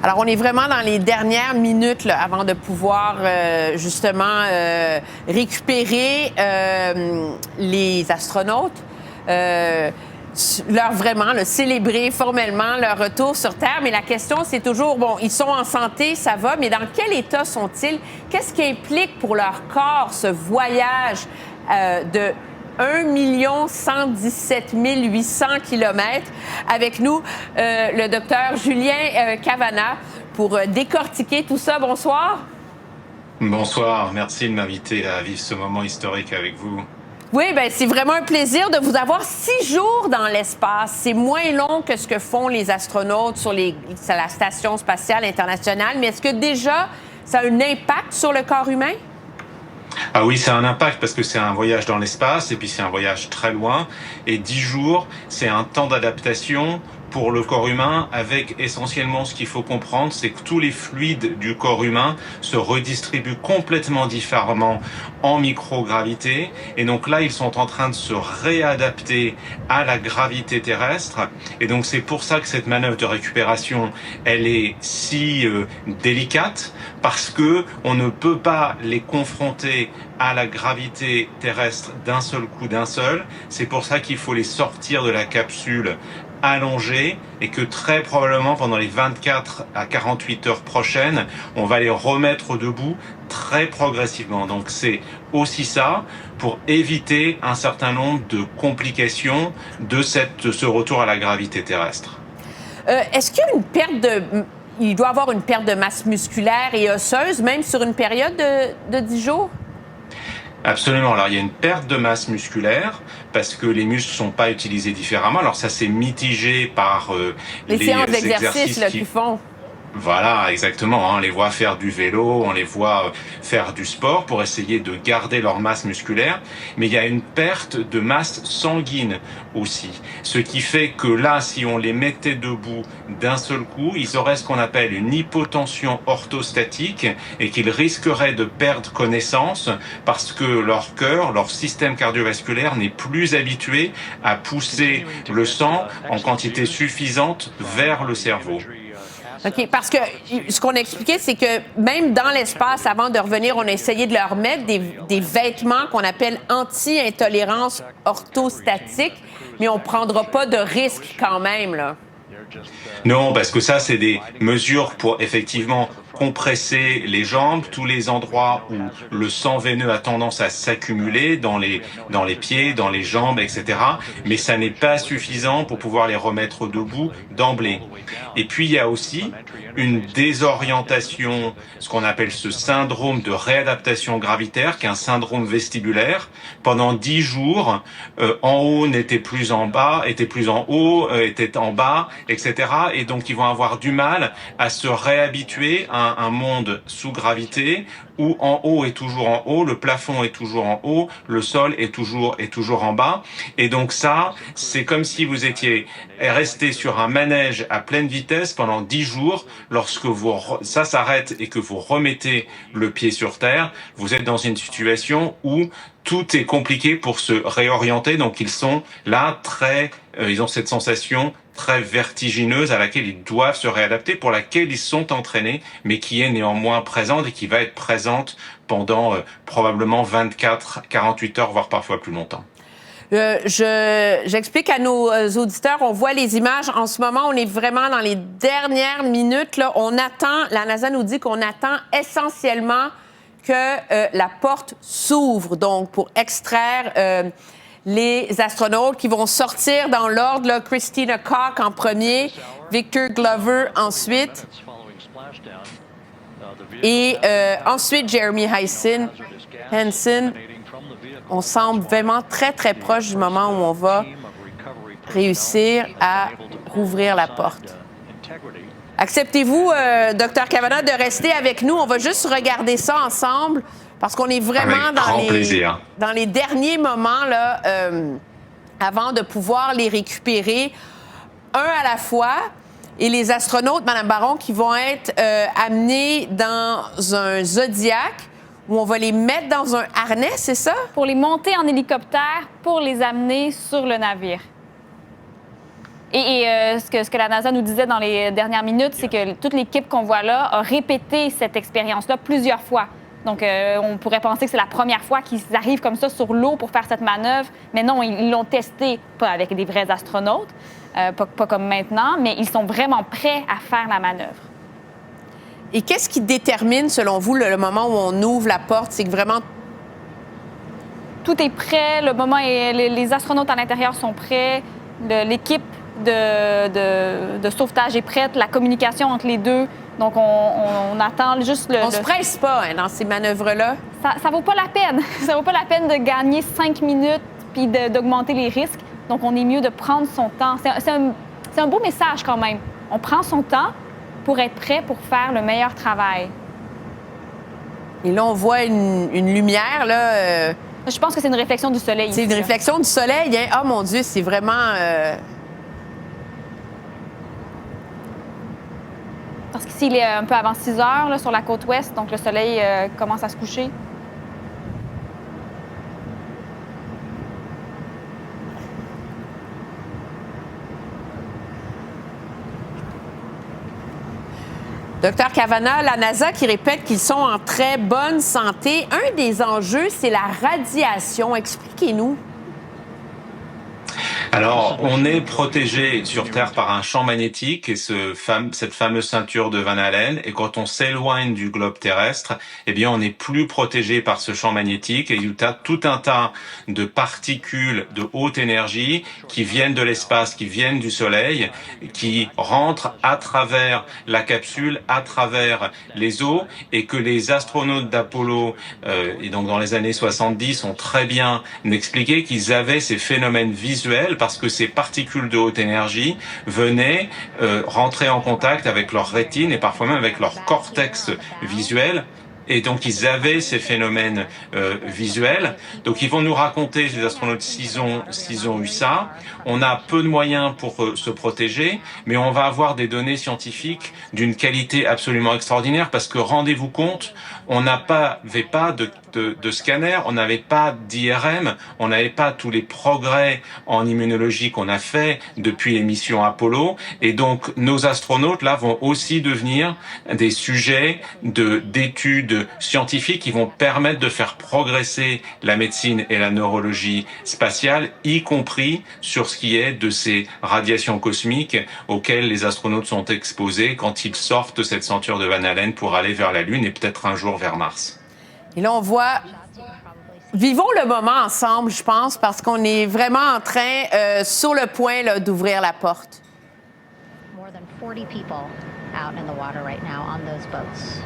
Alors, on est vraiment dans les dernières minutes là, avant de pouvoir justement récupérer les astronautes, célébrer formellement leur retour sur Terre. Mais la question, c'est toujours, bon, ils sont en santé, ça va, mais dans quel état sont-ils? Qu'est-ce qui implique pour leur corps ce voyage de 1 117 800 kilomètres? Avec nous, le docteur Julien Cavana pour décortiquer tout ça. Bonsoir. Bonsoir, merci de m'inviter à vivre ce moment historique avec vous. Oui, bien, c'est vraiment un plaisir de vous avoir 6 jours dans l'espace. C'est moins long que ce que font les astronautes sur la Station spatiale internationale. Mais est-ce que déjà, ça a un impact sur le corps humain? Ah oui, ça a un impact parce que c'est un voyage dans l'espace et puis c'est un voyage très loin. Et 10 jours, c'est un temps d'adaptation pour le corps humain avec essentiellement ce qu'il faut comprendre, c'est que tous les fluides du corps humain se redistribuent complètement différemment en microgravité. Et donc là, ils sont en train de se réadapter à la gravité terrestre. Et donc c'est pour ça que cette manœuvre de récupération, elle est si délicate parce que on ne peut pas les confronter à la gravité terrestre d'un seul coup, d'un seul. C'est pour ça qu'il faut les sortir de la capsule allongée et que très probablement pendant les 24 à 48 heures prochaines, on va les remettre debout très progressivement. Donc c'est aussi ça pour éviter un certain nombre de complications de ce retour à la gravité terrestre. Est-ce qu'il y a une perte il doit y avoir une perte de masse musculaire et osseuse, même sur une période de 10 jours? Absolument. Alors, il y a une perte de masse musculaire parce que les muscles sont pas utilisés différemment. Alors, ça c'est mitigé par les séances d'exercice qu'ils font. Voilà, exactement. On les voit faire du vélo, on les voit faire du sport pour essayer de garder leur masse musculaire. Mais il y a une perte de masse sanguine aussi. Ce qui fait que là, si on les mettait debout d'un seul coup, ils auraient ce qu'on appelle une hypotension orthostatique et qu'ils risqueraient de perdre connaissance parce que leur cœur, leur système cardiovasculaire n'est plus habitué à pousser le sang en quantité suffisante vers le cerveau. OK, parce que ce qu'on expliquait, c'est que même dans l'espace, avant de revenir, on a essayé de leur mettre des vêtements qu'on appelle anti-intolérance orthostatique, mais on ne prendra pas de risque quand même, là. Non, parce que ça, c'est des mesures pour effectivement compresser les jambes, tous les endroits où le sang veineux a tendance à s'accumuler dans les pieds, dans les jambes, etc. Mais ça n'est pas suffisant pour pouvoir les remettre debout d'emblée. Et puis, il y a aussi une désorientation, ce qu'on appelle ce syndrome de réadaptation gravitaire, qui est un syndrome vestibulaire. Pendant 10 jours, en haut n'était plus en bas, était plus en haut, était en bas, etc. Et donc, ils vont avoir du mal à se réhabituer à un monde sous gravité où en haut est toujours en haut, le plafond est toujours en haut, le sol est toujours en bas. Et donc ça, c'est comme si vous étiez resté sur un manège à pleine vitesse pendant 10 jours. Lorsque ça s'arrête et que vous remettez le pied sur terre, vous êtes dans une situation où tout est compliqué pour se réorienter. Donc ils sont là ils ont cette sensation très vertigineuse à laquelle ils doivent se réadapter, pour laquelle ils sont entraînés, mais qui est néanmoins présente et qui va être présente pendant probablement 24, 48 heures, voire parfois plus longtemps. J'explique à nos auditeurs, on voit les images. En ce moment, on est vraiment dans les dernières minutes. Là. On attend, la NASA nous dit qu'on attend essentiellement que la porte s'ouvre, donc pour extraire les astronautes qui vont sortir dans l'ordre, là, Christina Koch en premier, Victor Glover ensuite, et ensuite Jeremy Hansen. On semble vraiment très, très proche du moment où on va réussir à rouvrir la porte. Acceptez-vous, Dr. Cavana, de rester avec nous? On va juste regarder ça ensemble parce qu'on est vraiment dans les derniers moments là, avant de pouvoir les récupérer un à la fois. Et les astronautes, Mme Baron, qui vont être amenés dans un Zodiac où on va les mettre dans un harnais, c'est ça? Pour les monter en hélicoptère, pour les amener sur le navire. Ce que la NASA nous disait dans les dernières minutes, c'est que toute l'équipe qu'on voit là a répété cette expérience-là plusieurs fois. Donc, on pourrait penser que c'est la première fois qu'ils arrivent comme ça sur l'eau pour faire cette manœuvre. Mais non, ils l'ont testé, pas avec des vrais astronautes, pas comme maintenant, mais ils sont vraiment prêts à faire la manœuvre. Et qu'est-ce qui détermine, selon vous, le moment où on ouvre la porte? C'est que vraiment... Tout est prêt, le moment les astronautes à l'intérieur sont prêts, l'équipe de sauvetage est prête, la communication entre les deux. Donc, on attend juste On se presse pas dans ces manœuvres-là. Ça vaut pas la peine. Ça vaut pas la peine de gagner 5 minutes puis d'augmenter les risques. Donc, on est mieux de prendre son temps. C'est un beau message quand même. On prend son temps pour être prêt pour faire le meilleur travail. Et là, on voit une lumière, là... Je pense que c'est une réflexion du soleil. C'est une réflexion du soleil. Hein? Oh mon Dieu, c'est vraiment... Parce qu'ici, il est un peu avant 6 heures là, sur la côte ouest, donc le soleil commence à se coucher. Docteur Cavana, la NASA qui répète qu'ils sont en très bonne santé. Un des enjeux, c'est la radiation. Expliquez-nous. Alors, on est protégé sur Terre par un champ magnétique et cette fameuse ceinture de Van Allen. Et quand on s'éloigne du globe terrestre, eh bien, on n'est plus protégé par ce champ magnétique. Et il y a tout un tas de particules de haute énergie qui viennent de l'espace, qui viennent du Soleil, qui rentrent à travers la capsule, à travers les eaux, et que les astronautes d'Apollo, et donc dans les années 70, ont très bien expliqué qu'ils avaient ces phénomènes visuels parce que ces particules de haute énergie venaient rentrer en contact avec leur rétine et parfois même avec leur cortex visuel. Et donc, ils avaient ces phénomènes visuels. Donc, ils vont nous raconter, les astronautes, s'ils ont eu ça. On a peu de moyens pour se protéger, mais on va avoir des données scientifiques d'une qualité absolument extraordinaire parce que, rendez-vous compte, on n'avait pas de scanner, on n'avait pas d'IRM, on n'avait pas tous les progrès en immunologie qu'on a fait depuis les missions Apollo. Et donc, nos astronautes, là, vont aussi devenir des sujets d'études scientifiques qui vont permettre de faire progresser la médecine et la neurologie spatiale, y compris sur ce qui est de ces radiations cosmiques auxquelles les astronautes sont exposés quand ils sortent de cette ceinture de Van Allen pour aller vers la Lune et peut-être un jour vers Mars. Et là, on voit... Vivons le moment ensemble, je pense, parce qu'on est vraiment en train, sur le point là, d'ouvrir la porte. More than 40 people out in the water right now on those boats.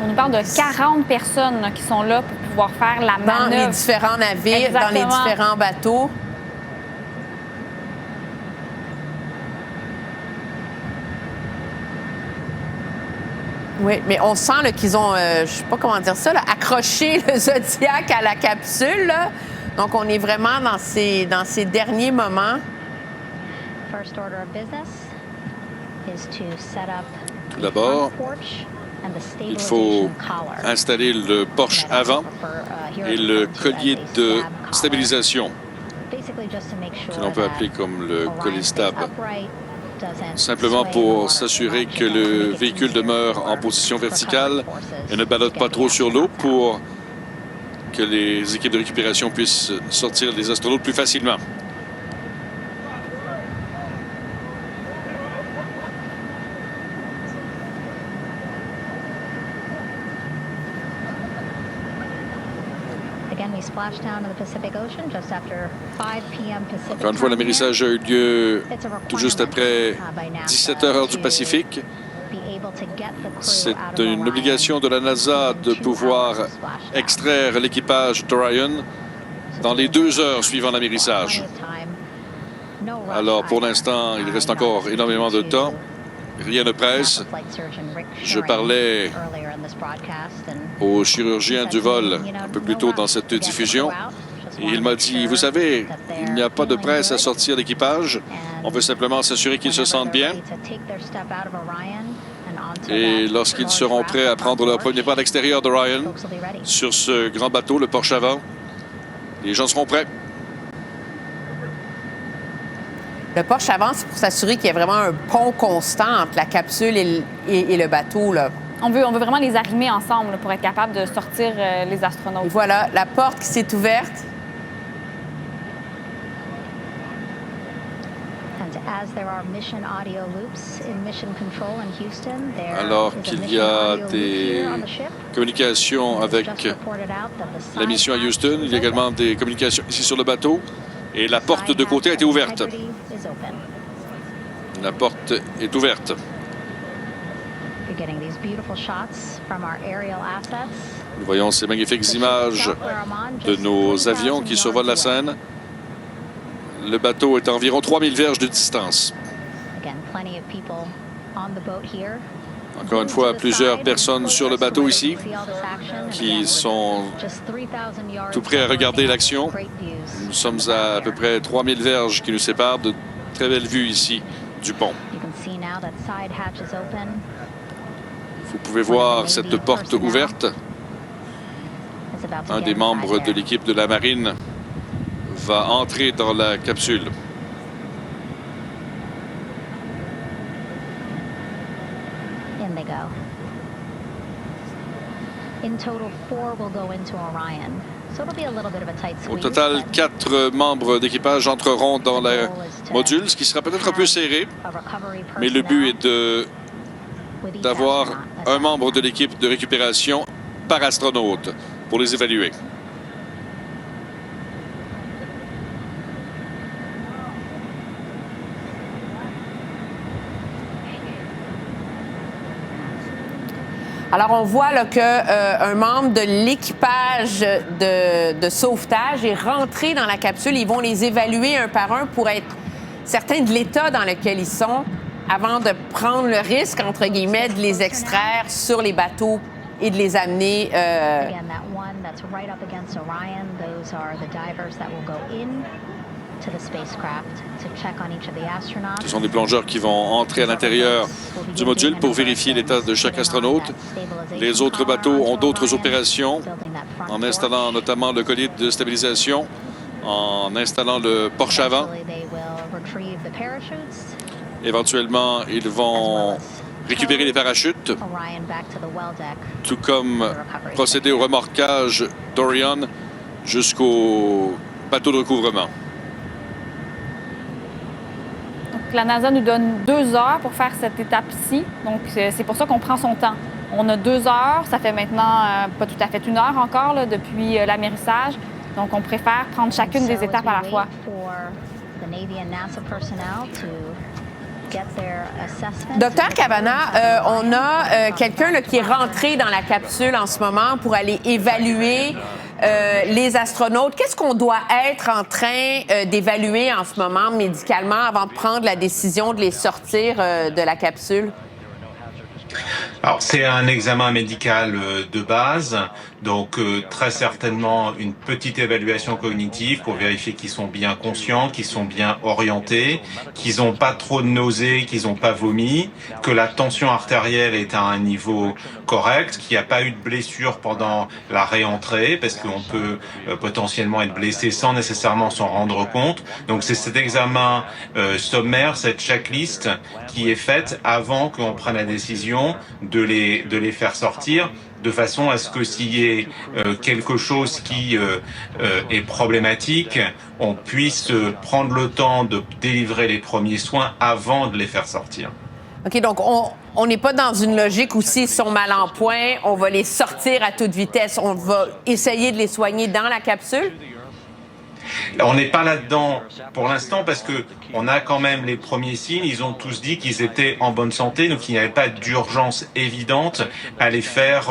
On nous parle de 40 personnes là, qui sont là pour pouvoir faire la manœuvre. Dans les différents navires, Exactement. dans les différents bateaux. Oui, mais on sent là, qu'ils ont, je ne sais pas comment dire ça, là, accroché le Zodiac à la capsule. Là. Donc, on est vraiment dans ces derniers moments. First order of business is to set up Tout d'abord, il faut installer le porche avant et le collier de stabilisation, que l'on peut appeler comme le collier stable, simplement pour s'assurer que le véhicule demeure en position verticale et ne ballotte pas trop sur l'eau pour que les équipes de récupération puissent sortir les astronautes plus facilement. Encore une fois, l'amérissage a eu lieu tout juste après 17 heures du Pacifique. C'est une obligation de la NASA de pouvoir extraire l'équipage d'Orion dans les 2 heures suivant l'amérissage. Alors, pour l'instant, il reste encore énormément de temps. Rien ne presse. Je parlais au chirurgien du vol un peu plus tôt dans cette diffusion Et il m'a dit, vous savez, il n'y a pas de presse à sortir d'équipage. On veut simplement s'assurer qu'ils se sentent bien. Et lorsqu'ils seront prêts à prendre leur premier pas à l'extérieur d'Orion, sur ce grand bateau, le Porsche avant, les gens seront prêts. Le Porsche avant, c'est pour s'assurer qu'il y a vraiment un pont constant entre la capsule et le bateau, là. On veut vraiment les arrimer ensemble là, pour être capable de sortir les astronautes. Et voilà, la porte qui s'est ouverte. Alors qu'il y a des communications avec la mission à Houston, il y a également des communications ici sur le bateau. Et la porte de côté a été ouverte. La porte est ouverte. Nous voyons ces magnifiques images de nos avions qui survolent la Seine. Le bateau est à environ 3000 verges de distance. Encore une fois, plusieurs personnes sur le bateau ici qui sont tout prêts à regarder l'action. Nous sommes à peu près 3000 verges qui nous séparent, de très belles vues ici du pont. Vous pouvez voir cette porte ouverte. Un des membres de l'équipe de la marine va entrer dans la capsule. Au total, 4 membres d'équipage entreront dans le module, ce qui sera peut-être un peu serré, mais le but est d'avoir un membre de l'équipe de récupération par astronaute pour les évaluer. Alors, on voit là, qu'un membre de l'équipage de sauvetage est rentré dans la capsule. Ils vont les évaluer un par un pour être certains de l'état dans lequel ils sont avant de prendre le risque, entre guillemets, de les extraire sur les bateaux et de les amener... Ce sont des plongeurs qui vont entrer à l'intérieur du module pour vérifier l'état de chaque astronaute. Les autres bateaux ont d'autres opérations, en installant notamment le collier de stabilisation, en installant le Porsche avant. Éventuellement, ils vont récupérer les parachutes, tout comme procéder au remorquage d'Orion jusqu'au bateau de recouvrement. La NASA nous donne 2 heures pour faire cette étape-ci. Donc, c'est pour ça qu'on prend son temps. On a 2 heures. Ça fait maintenant pas tout à fait 1 heure encore là, depuis l'amérissage. Donc, on préfère prendre chacune des étapes à la fois. Docteur Cavanagh, on a quelqu'un là, qui est rentré dans la capsule en ce moment pour aller évaluer les astronautes. Qu'est-ce qu'on doit être en train d'évaluer en ce moment médicalement avant de prendre la décision de les sortir de la capsule? Alors, c'est un examen médical de base, donc très certainement une petite évaluation cognitive pour vérifier qu'ils sont bien conscients, qu'ils sont bien orientés, qu'ils n'ont pas trop de nausées, qu'ils n'ont pas vomi, que la tension artérielle est à un niveau correct, qu'il n'y a pas eu de blessure pendant la réentrée, parce qu'on peut potentiellement être blessé sans nécessairement s'en rendre compte. Donc c'est cet examen sommaire, cette checklist qui est faite avant qu'on prenne la décision de les faire sortir, de façon à ce que s'il y ait quelque chose qui est problématique, on puisse prendre le temps de délivrer les premiers soins avant de les faire sortir. OK, donc on n'est pas dans une logique où s'ils sont mal en point, on va les sortir à toute vitesse. On va essayer de les soigner dans la capsule? On n'est pas là-dedans pour l'instant parce que on a quand même les premiers signes. Ils ont tous dit qu'ils étaient en bonne santé, donc il n'y avait pas d'urgence évidente à les faire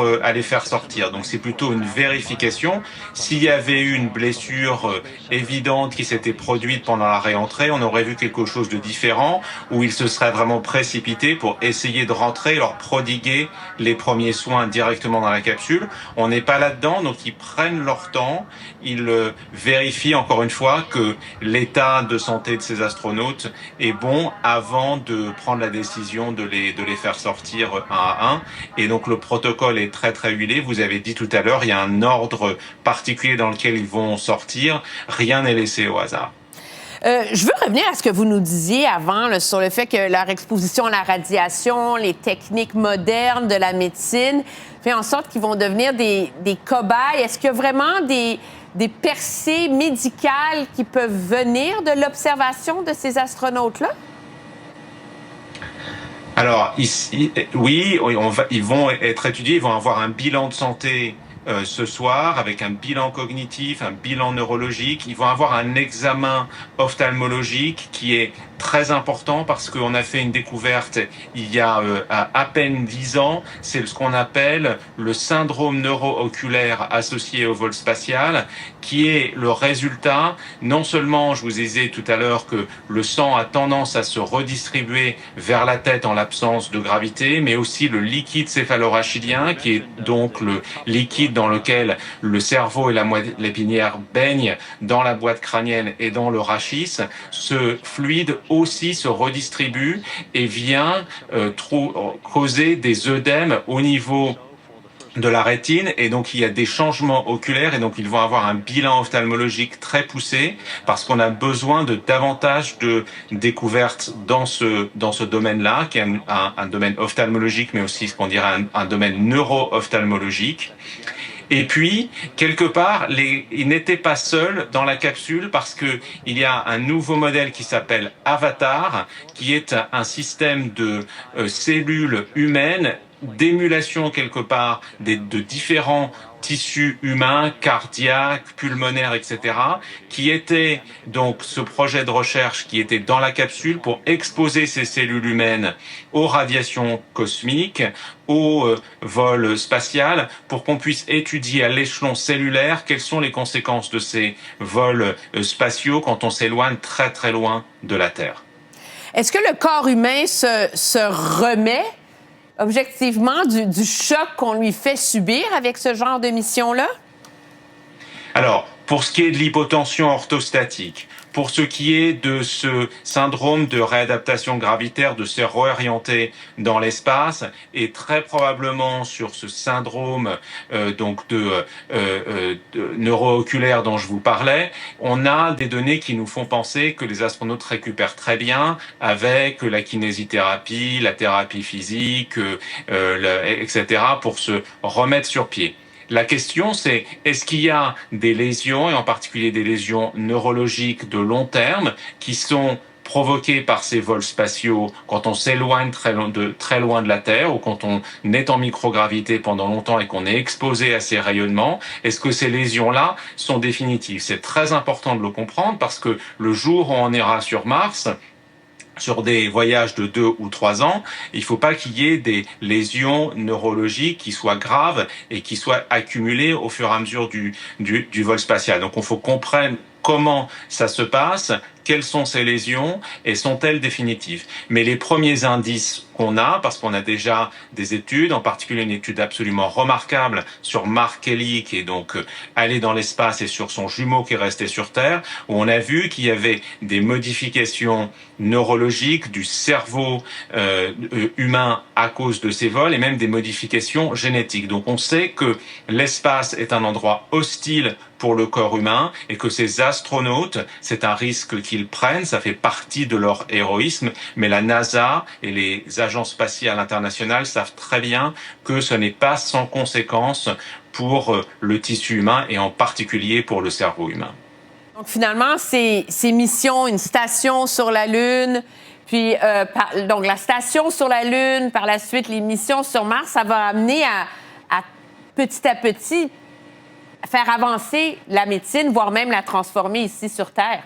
sortir. Donc c'est plutôt une vérification. S'il y avait eu une blessure évidente qui s'était produite pendant la réentrée, on aurait vu quelque chose de différent où ils se seraient vraiment précipités pour essayer de rentrer et leur prodiguer les premiers soins directement dans la capsule. On n'est pas là-dedans, donc ils prennent leur temps. Ils vérifient encore une fois que l'état de santé de ces astronautes est bon avant de prendre la décision de les faire sortir un à un. Et donc le protocole est très très huilé. Vous avez dit tout à l'heure, il y a un ordre particulier dans lequel ils vont sortir. Rien n'est laissé au hasard. Je veux revenir à ce que vous nous disiez avant là, sur le fait que leur exposition à la radiation, les techniques modernes de la médecine, fait en sorte qu'ils vont devenir des cobayes. Est-ce qu'il y a vraiment des percées médicales qui peuvent venir de l'observation de ces astronautes-là? Alors, oui, ils vont être étudiés, ils vont avoir un bilan de santé ce soir avec un bilan cognitif, un bilan neurologique. Ils vont avoir un examen ophtalmologique qui est très important parce qu'on a fait une découverte il y a à peine 10 ans. C'est ce qu'on appelle le syndrome neuro-oculaire associé au vol spatial, qui est le résultat, non seulement, je vous disais tout à l'heure que le sang a tendance à se redistribuer vers la tête en l'absence de gravité, mais aussi le liquide céphalorachidien, qui est donc le liquide dans lequel le cerveau et la moelle épinière baignent dans la boîte crânienne et dans le rachis. Ce fluide aussi se redistribue et vient causer des œdèmes au niveau de la rétine, et donc il y a des changements oculaires, et donc ils vont avoir un bilan ophtalmologique très poussé parce qu'on a besoin de davantage de découvertes dans ce domaine-là, qui est un domaine ophtalmologique, mais aussi ce qu'on dirait un domaine neuro-ophtalmologique. Et puis, quelque part, ils n'étaient pas seuls dans la capsule parce que il y a un nouveau modèle qui s'appelle Avatar, qui est un système de cellules humaines d'émulation quelque part de différents tissus humains, cardiaques, pulmonaires, etc., qui était donc ce projet de recherche qui était dans la capsule pour exposer ces cellules humaines aux radiations cosmiques, au vol spatial, pour qu'on puisse étudier à l'échelon cellulaire quelles sont les conséquences de ces vols spatiaux quand on s'éloigne très très loin de la Terre. Est-ce que le corps humain se remet objectivement du choc qu'on lui fait subir avec ce genre de mission-là? Alors, pour ce qui est de l'hypotension orthostatique, pour ce qui est de ce syndrome de réadaptation gravitaire, de se réorienter dans l'espace, et très probablement sur ce syndrome donc de neuro-oculaire dont je vous parlais, on a des données qui nous font penser que les astronautes récupèrent très bien avec la kinésithérapie, la thérapie physique, etc., pour se remettre sur pied. La question, c'est est-ce qu'il y a des lésions, et en particulier des lésions neurologiques de long terme, qui sont provoquées par ces vols spatiaux quand on s'éloigne très loin de la Terre, ou quand on est en microgravité pendant longtemps et qu'on est exposé à ces rayonnements? Est-ce que ces lésions-là sont définitives? C'est très important de le comprendre parce que le jour où on ira sur Mars, sur des voyages de 2 ou 3 ans, il ne faut pas qu'il y ait des lésions neurologiques qui soient graves et qui soient accumulées au fur et à mesure du vol spatial. Donc il faut qu'on comprenne comment ça se passe, quelles sont ces lésions et sont-elles définitives. Mais les premiers indices qu'on a, parce qu'on a déjà des études, en particulier une étude absolument remarquable sur Mark Kelly, qui est donc allé dans l'espace, et sur son jumeau qui est resté sur Terre, où on a vu qu'il y avait des modifications neurologiques du cerveau humain à cause de ces vols, et même des modifications génétiques. Donc on sait que l'espace est un endroit hostile pour le corps humain, et que ces astronautes, c'est un risque qu'ils prennent, ça fait partie de leur héroïsme, mais la NASA et les agences spatiales internationales savent très bien que ce n'est pas sans conséquence pour le tissu humain, et en particulier pour le cerveau humain. Donc finalement, ces missions, une station sur la Lune, puis donc la station sur la Lune, par la suite les missions sur Mars, ça va amener à petit faire avancer la médecine, voire même la transformer ici sur Terre?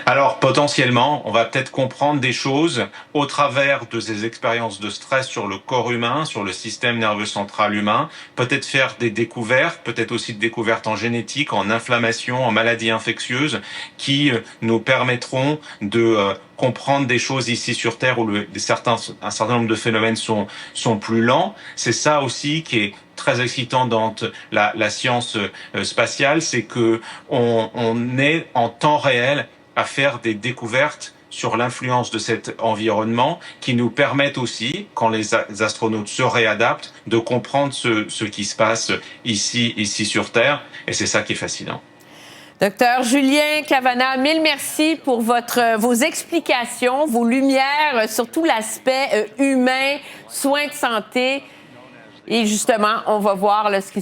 Alors, potentiellement, on va peut-être comprendre des choses au travers de ces expériences de stress sur le corps humain, sur le système nerveux central humain, peut-être faire des découvertes, peut-être aussi des découvertes en génétique, en inflammation, en maladies infectieuses, qui nous permettront de comprendre des choses ici sur Terre où un certain nombre de phénomènes sont plus lents. C'est ça aussi qui est très excitant dans la science spatiale, c'est que on est en temps réel à faire des découvertes sur l'influence de cet environnement qui nous permettent aussi, quand les astronautes se réadaptent, de comprendre ce qui se passe ici sur Terre. Et c'est ça qui est fascinant. Docteur Julien Cavana, mille merci pour vos explications, vos lumières sur tout l'aspect humain, soins de santé. Et justement, on va voir là, ce qui